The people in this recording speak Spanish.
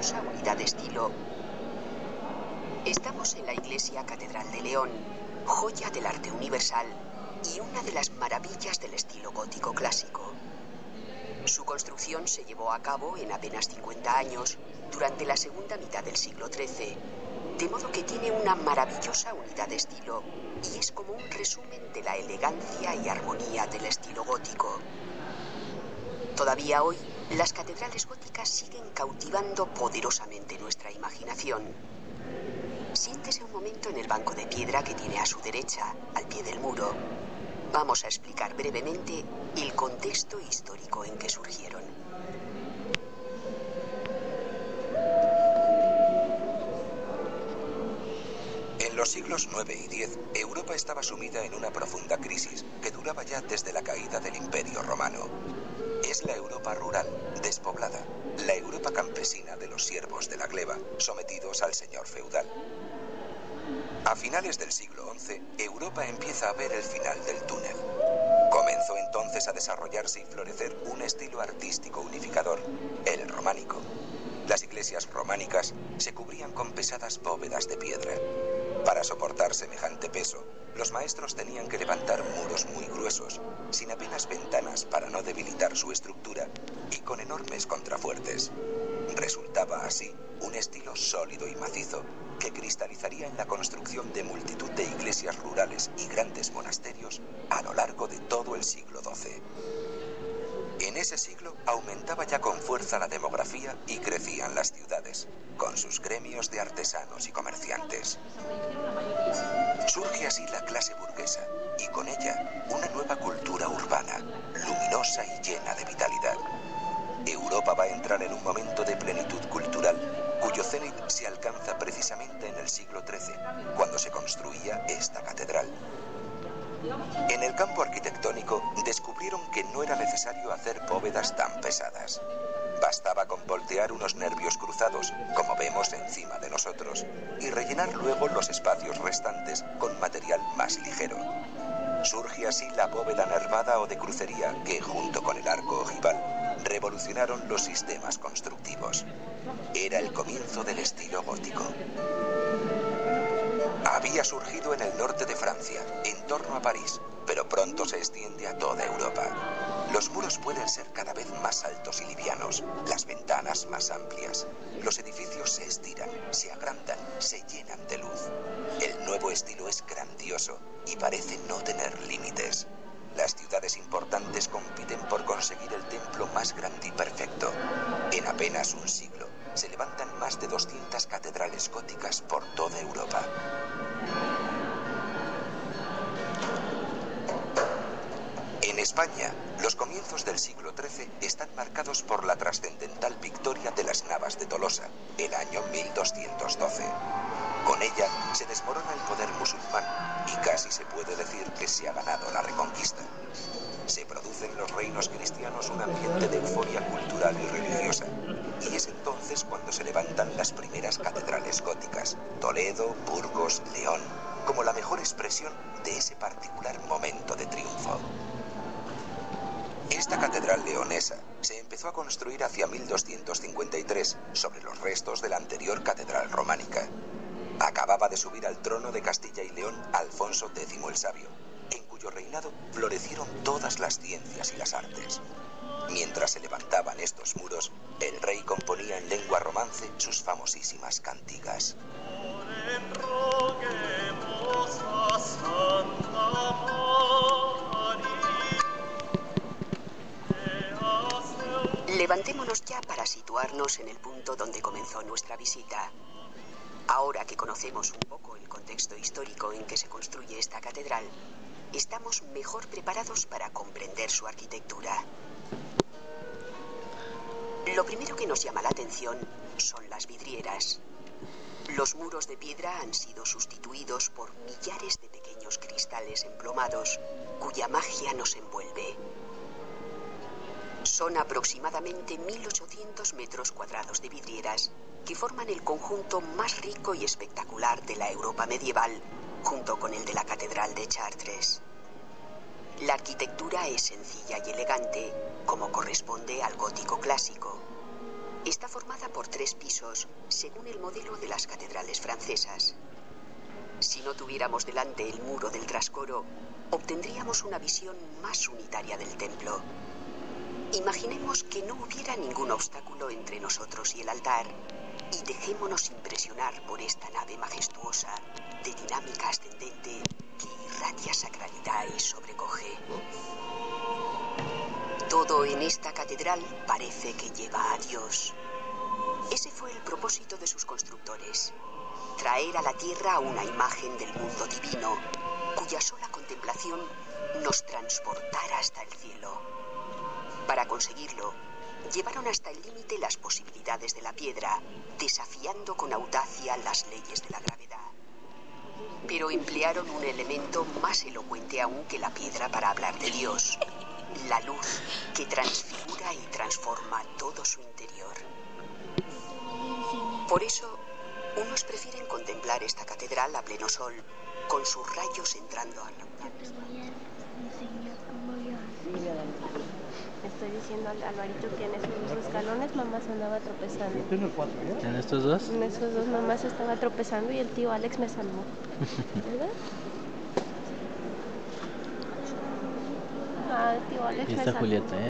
maravillosa unidad de estilo. Estamos en la Iglesia Catedral de León, joya del arte universal y una de las maravillas del estilo gótico clásico. Su construcción se llevó a cabo en apenas 50 años, durante la segunda mitad del siglo XIII, de modo que tiene una maravillosa unidad de estilo y es como un resumen de la elegancia y armonía del estilo gótico. Todavía hoy, las catedrales góticas siguen cautivando poderosamente nuestra imaginación. Siéntese un momento en el banco de piedra que tiene a su derecha, al pie del muro. Vamos a explicar brevemente el contexto histórico en que surgieron. En los siglos IX y X, Europa estaba sumida en una profunda crisis que duraba ya desde la caída del Imperio Romano. Es la Europa rural, despoblada, la Europa campesina de los siervos de la gleba, sometidos al señor feudal. A finales del siglo XI, Europa empieza a ver el final del túnel. Comenzó entonces a desarrollarse y florecer un estilo artístico unificador, el románico. Las iglesias románicas se cubrían con pesadas bóvedas de piedra. Para soportar semejante peso, los maestros tenían que levantar muros muy gruesos, sin apenas ventanas para no debilitar su estructura, y con enormes contrafuertes. Resultaba así un estilo sólido y macizo, que cristalizaría en la construcción de multitud de iglesias rurales y grandes monasterios a lo largo de todo el siglo XII. En ese siglo aumentaba ya con fuerza la demografía y crecían las ciudades, con sus gremios de artesanos y comerciantes. Surge así la clase burguesa, y con ella una nueva cultura urbana, luminosa y llena de vitalidad. Europa va a entrar en un momento de plenitud cultural, cuyo cénit se alcanza precisamente en el siglo XIII, cuando se construía esta catedral. En el campo arquitectónico descubrieron que no era necesario hacer bóvedas tan pesadas. Bastaba con voltear unos nervios cruzados, como vemos encima de nosotros, y rellenar luego los espacios restantes con material más ligero. Surge así la bóveda nervada o de crucería que, junto con el arco ojival, revolucionaron los sistemas constructivos. Era el comienzo del estilo gótico. Había surgido en el norte de Francia, en torno a París, pero pronto se extiende a toda Europa. Los muros pueden ser cada vez más altos y livianos, las ventanas más amplias. Los edificios se estiran, se agrandan, se llenan de luz. El nuevo estilo es grandioso y parece no tener límites. Las ciudades importantes compiten por conseguir el templo más grande y perfecto. En apenas un siglo, se levantan más de 200 catedrales góticas por toda Europa. En España, los comienzos del siglo XIII están marcados por la trascendental victoria de las Navas de Tolosa, el año 1212. Con ella se desmorona el poder musulmán y casi se puede decir que se ha ganado la reconquista. Se produce en los reinos cristianos un ambiente de euforia cultural y religiosa, y es entonces cuando se levantan las primeras catedrales góticas, Toledo, Burgos, León, como la mejor expresión de ese particular momento de triunfo. Esta catedral leonesa se empezó a construir hacia 1253 sobre los restos de la anterior catedral románica. Acababa de subir al trono de Castilla y León Alfonso X el Sabio, en cuyo reinado florecieron todas las ciencias y las artes. Mientras se levantaban estos muros, el rey componía en lengua romance sus famosísimas cantigas. Levantémonos ya para situarnos en el punto donde comenzó nuestra visita. Ahora que conocemos un poco el contexto histórico en que se construye esta catedral, estamos mejor preparados para comprender su arquitectura. Lo primero que nos llama la atención son las vidrieras. Los muros de piedra han sido sustituidos por millares de pequeños cristales emplomados, cuya magia nos envuelve. Son aproximadamente 1800 metros cuadrados de vidrieras que forman el conjunto más rico y espectacular de la Europa medieval, junto con el de la Catedral de Chartres. La arquitectura es sencilla y elegante, como corresponde al gótico clásico. Está formada por 3 pisos, según el modelo de las catedrales francesas. Si no tuviéramos delante el muro del trascoro, obtendríamos una visión más unitaria del templo. Imaginemos que no hubiera ningún obstáculo entre nosotros y el altar, y dejémonos impresionar por esta nave majestuosa, de dinámica ascendente, que irradia sacralidad y sobrecoge. Todo en esta catedral parece que lleva a Dios. Ese fue el propósito de sus constructores: traer a la tierra una imagen del mundo divino, cuya sola contemplación nos transportara hasta el cielo. Para conseguirlo, llevaron hasta el límite las posibilidades de la piedra, desafiando con audacia las leyes de la gravedad. Pero emplearon un elemento más elocuente aún que la piedra para hablar de Dios: la luz, que transfigura y transforma todo su interior. Por eso, unos prefieren contemplar esta catedral a pleno sol, con sus rayos entrando al raudal. Estoy diciendo al Alvarito que en esos 2 escalones mamá se andaba tropezando. ¿En estos dos? En esos 2 mamá se estaba tropezando y el tío Alex me salvó. ¿Verdad? Ah, el tío Alex Y me está salvó. Julieta,